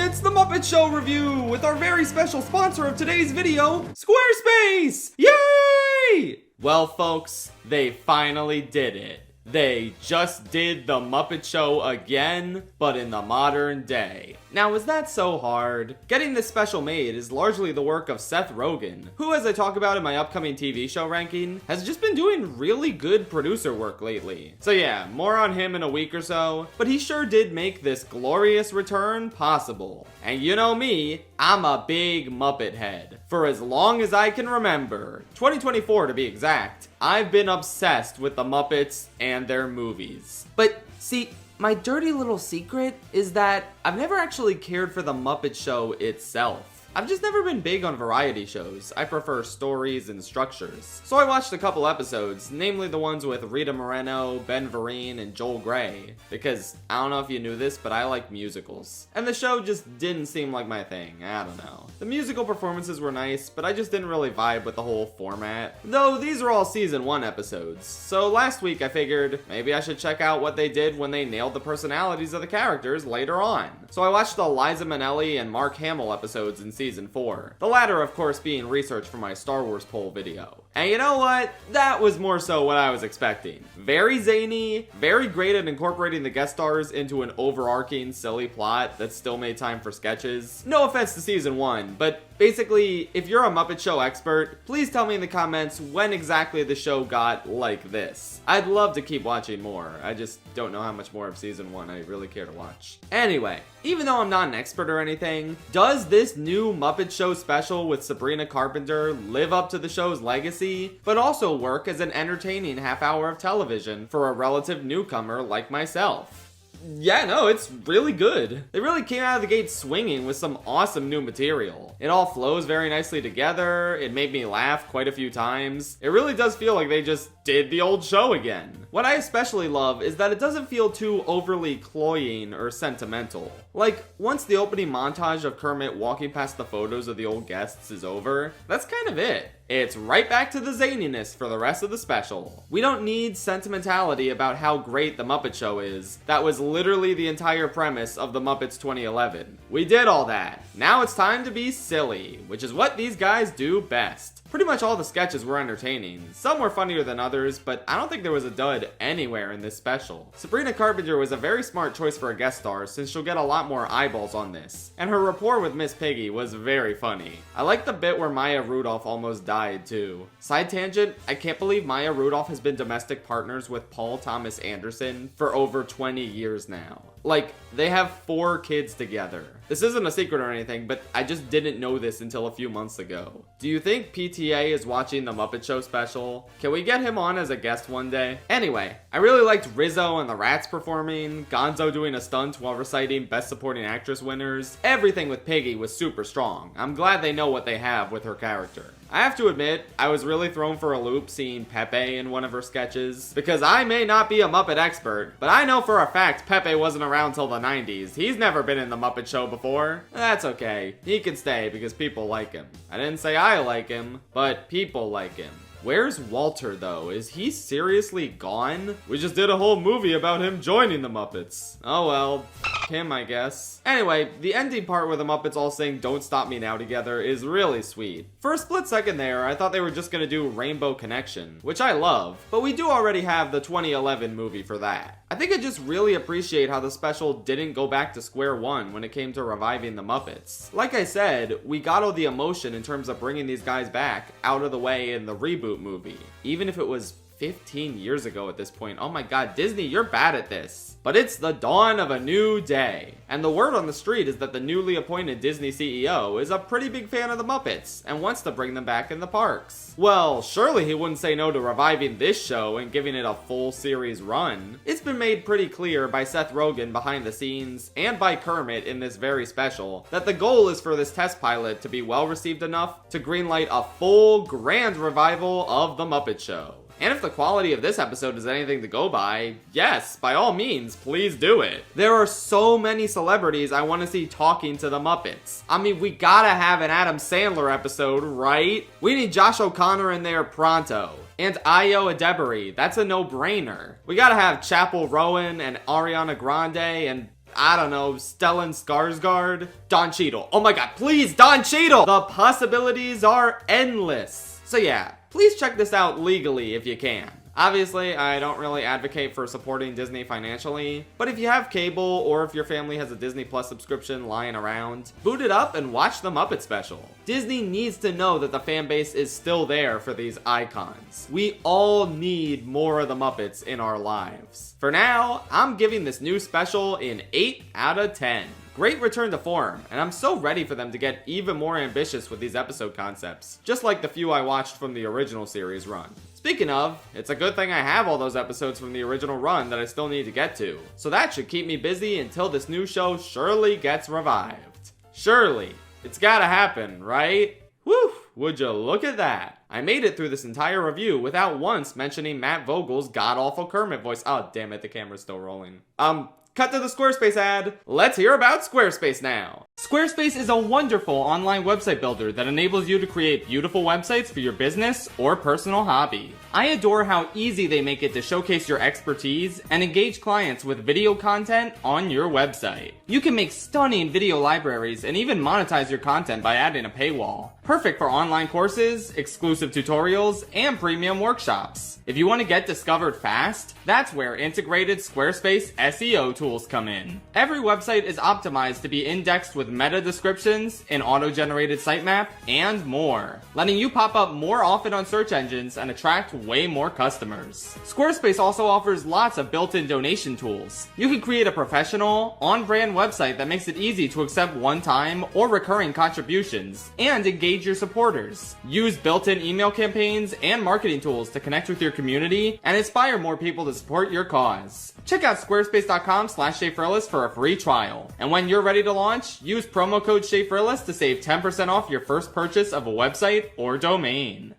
It's the Muppet Show review with our very special sponsor of today's video, Squarespace! Yay! Well, folks, they finally did it. They just did the Muppet Show again, but in the modern day. Now, is that so hard? Getting this special made is largely the work of Seth Rogen, who, as I talk about in my upcoming TV show ranking, has just been doing really good producer work lately. So yeah, more on him in a week or so, but he sure did make this glorious return possible. And you know me, I'm a big Muppet head. For as long as I can remember, 2024 to be exact, I've been obsessed with the Muppets and their movies. But see, my dirty little secret is that I've never actually cared for the Muppet Show itself. I've just never been big on variety shows. I prefer stories and structures. So I watched a couple episodes, namely the ones with Rita Moreno, Ben Vereen, and Joel Grey, because I don't know if you knew this, but I like musicals. And the show just didn't seem like my thing, I don't know. The musical performances were nice, but I just didn't really vibe with the whole format. Though these are all season 1 episodes, so last week I figured maybe I should check out what they did when they nailed the personalities of the characters later on. So I watched the Liza Minnelli and Mark Hamill episodes in season 4. The latter, of course, being research for my Star Wars poll video. And you know what? That was more so what I was expecting. Very zany, very great at incorporating the guest stars into an overarching, silly plot that still made time for sketches. No offense to season 1, but basically, if you're a Muppet Show expert, please tell me in the comments when exactly the show got like this. I'd love to keep watching more. I just don't know how much more of season 1 I really care to watch. Anyway, even though I'm not an expert or anything, does this new Muppet Show special with Sabrina Carpenter live up to the show's legacy, but also work as an entertaining half hour of television for a relative newcomer like myself? Yeah, no, it's really good. They really came out of the gate swinging with some awesome new material. It all flows very nicely together. It made me laugh quite a few times. It really does feel like they just did the old show again. What I especially love is that it doesn't feel too overly cloying or sentimental. Like, once the opening montage of Kermit walking past the photos of the old guests is over, that's kind of it. It's right back to the zaniness for the rest of the special. We don't need sentimentality about how great the Muppet Show is. That was literally the entire premise of the Muppets 2011. We did all that. Now it's time to be silly, which is what these guys do best. Pretty much all the sketches were entertaining. Some were funnier than others, but I don't think there was a dud anywhere in this special. Sabrina Carpenter was a very smart choice for a guest star since she'll get a lot more eyeballs on this. And her rapport with Miss Piggy was very funny. I like the bit where Maya Rudolph almost died too. Side tangent, I can't believe Maya Rudolph has been domestic partners with Paul Thomas Anderson for over 20 years now. Like, they have 4 kids together. This isn't a secret or anything, but I just didn't know this until a few months ago. Do you think PTA is watching the Muppet Show special? Can we get him on as a guest one day? Anyway, I really liked Rizzo and the Rats performing, Gonzo doing a stunt while reciting Best Supporting Actress winners. Everything with Piggy was super strong. I'm glad they know what they have with her character. I have to admit, I was really thrown for a loop seeing Pepe in one of her sketches, because I may not be a Muppet expert, but I know for a fact Pepe wasn't around till the 90s. He's never been in the Muppet Show before. That's okay. He can stay because people like him. I didn't say I like him, but people like him. Where's Walter though? Is he seriously gone? We just did a whole movie about him joining the Muppets. Oh well, him I guess. Anyway, the ending part where the Muppets all sing "Don't Stop Me Now" together is really sweet. For a split second there, I thought they were just gonna do Rainbow Connection, which I love, but we do already have the 2011 movie for that. I think I just really appreciate how the special didn't go back to square one when it came to reviving the Muppets. Like I said, we got all the emotion in terms of bringing these guys back out of the way in the reboot movie. Even if it was 15 years ago at this point. Oh my god, Disney, you're bad at this. But it's the dawn of a new day. And the word on the street is that the newly appointed Disney CEO is a pretty big fan of the Muppets and wants to bring them back in the parks. Well, surely he wouldn't say no to reviving this show and giving it a full series run. It's been made pretty clear by Seth Rogen behind the scenes and by Kermit in this very special that the goal is for this test pilot to be well received enough to greenlight a full grand revival of the Muppet Show. And if the quality of this episode is anything to go by, yes, by all means, please do it. There are so many celebrities I want to see talking to the Muppets. I mean, we gotta have an Adam Sandler episode, right? We need Josh O'Connor in there pronto. And Ayo Edebiri, that's a no-brainer. We gotta have Chapel Rowan and Ariana Grande and I don't know, Stellan Skarsgård? Don Cheadle. Oh my god, please, Don Cheadle! The possibilities are endless. So yeah, please check this out legally if you can. Obviously, I don't really advocate for supporting Disney financially, but if you have cable or if your family has a Disney Plus subscription lying around, boot it up and watch the Muppet special. Disney needs to know that the fan base is still there for these icons. We all need more of the Muppets in our lives. For now, I'm giving this new special an 8 out of 10. Great return to form, and I'm so ready for them to get even more ambitious with these episode concepts, just like the few I watched from the original series run. Speaking of, it's a good thing I have all those episodes from the original run that I still need to get to, so that should keep me busy until this new show surely gets revived. Surely. It's gotta happen, right? Whew, would you look at that? I made it through this entire review without once mentioning Matt Vogel's god-awful Kermit voice. Oh, damn it, the camera's still rolling. Cut to the Squarespace ad. Let's hear about Squarespace now. Squarespace is a wonderful online website builder that enables you to create beautiful websites for your business or personal hobby. I adore how easy they make it to showcase your expertise and engage clients with video content on your website. You can make stunning video libraries and even monetize your content by adding a paywall. Perfect for online courses, exclusive tutorials, and premium workshops. If you want to get discovered fast, that's where integrated Squarespace SEO tools come in. Every website is optimized to be indexed with meta descriptions, an auto-generated sitemap, and more, letting you pop up more often on search engines and attract way more customers. Squarespace also offers lots of built-in donation tools. You can create a professional, on-brand website that makes it easy to accept one-time or recurring contributions, and engage your supporters. Use built-in email campaigns and marketing tools to connect with your community and inspire more people to support your cause. Check out squarespace.com/ShaeFrillis for a free trial. And when you're ready to launch, use promo code ShaeFrillis to save 10% off your first purchase of a website or domain.